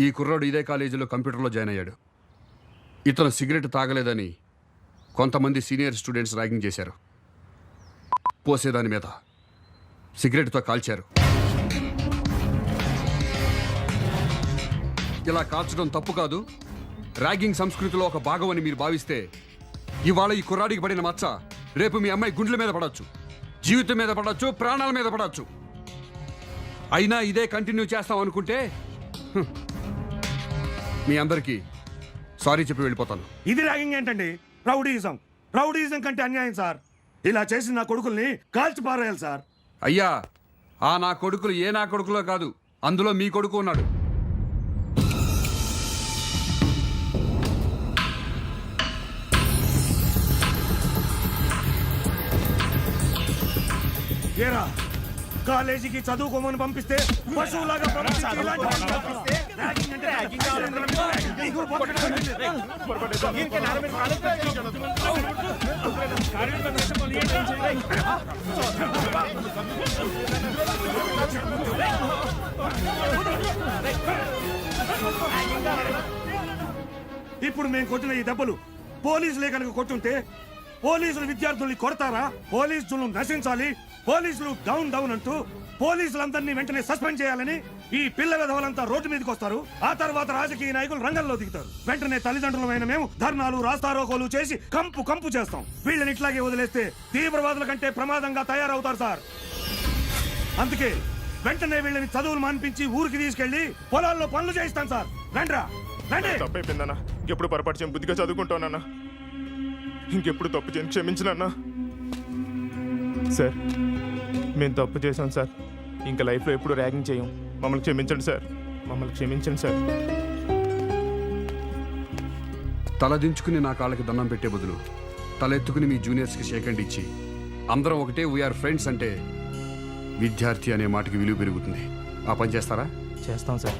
ఈ కుర్రాడు ఇదే కాలేజీలో కంప్యూటర్లో జాయిన్ అయ్యాడు. ఇతను సిగరెట్ తాగలేదని కొంతమంది సీనియర్ స్టూడెంట్స్ ర్యాగింగ్ చేశారు. పోసేదాని మీద సిగరెట్తో కాల్చారు. ఇలా కాల్చడం తప్పు కాదు, ర్యాగింగ్ సంస్కృతిలో ఒక భాగం అని మీరు భావిస్తే ఇవాళ ఈ కుర్రాడికి పడిన మచ్చ రేపు మీ అమ్మాయి గుండెల మీద పడవచ్చు, జీవితం మీద పడవచ్చు, ప్రాణాల మీద పడవచ్చు. అయినా ఇదే కంటిన్యూ చేస్తాం అనుకుంటే మీ అందరికీ సారీ చెప్పి వెళ్ళిపోతాను. ఇది ర్యాగింగ్ ఏంటండి? రౌడీయిజం. రౌడీయిజం కంటే అన్యాయం సార్. ఇలా చేసిన నా కొడుకుల్ని కాల్చి పారేయాలి సార్. అయ్యా, ఆ నా కొడుకులు ఏ నా కొడుకులో కాదు, అందులో మీ కొడుకు ఉన్నాడు. ఏరా, కాలేజీకి చదువుకోమని పంపిస్తే పశువులాగా ప్రవర్తించి ఇలాంటి పనులు చేస్తావా? ర్యాగింగ్ అంటే ఇప్పుడు మేము కొట్టిన ఈ దెబ్బలు పోలీసులే కనుక కొట్టుంటే పోలీసులు విద్యార్థుల్ని కొడతారా? పోలీసులు నశించాలి, పోలీసులు డౌన్ డౌన్ అంటూ పోలీసులందరినీ వెంటనే సస్పెండ్ చేయాలని ఈ పిల్ల విధవలంతా రోడ్డు మీదకి వస్తారు. ఆ తర్వాత రాజకీయ నాయకులు రంగంలో దిగుతారు. వెంటనే తల్లిదండ్రులమైన మేము ధర్నాలు, రాస్తారోకోలు చేసి కంపు కంపు చేస్తాం. వీళ్ళని ఇట్లాగే వదిలేస్తే తీవ్రవాదుల కంటే ప్రమాదంగా తయారవుతారు సార్. అందుకే వెంటనే వీళ్ళని చదువులు మాన్పించి ఊరికి తీసుకెళ్లి పొలాల్లో పనులు చేయిస్తాం సార్. రండ్రా, రండి. తప్పైపోయిందన్నా, ఎప్పుడు పొరపాటు చేయను, బుద్ధిగా చదువుకుంటానన్నా. ఇంకెప్పుడు తప్పు చేయను, క్షమించనన్నా. సార్, మేము తప్పు చేసాం సార్. ఇంకా లైఫ్లో ఎప్పుడు ర్యాగింగ్ చేయం. మమ్మల్ని క్షమించండి సార్, మమ్మల్ని క్షమించండి సార్. తలదించుకుని నా కాళ్ళకి దండం పెట్టే బదులు తలెత్తుకుని మీ జూనియర్స్కి షేక్ హ్యాండ్ ఇచ్చి అందరం ఒకటే వీఆర్ ఫ్రెండ్స్ అంటే విద్యార్థి అనే మాటకి విలువ పెరుగుతుంది. ఆ పని చేస్తారా? చేస్తాం సార్.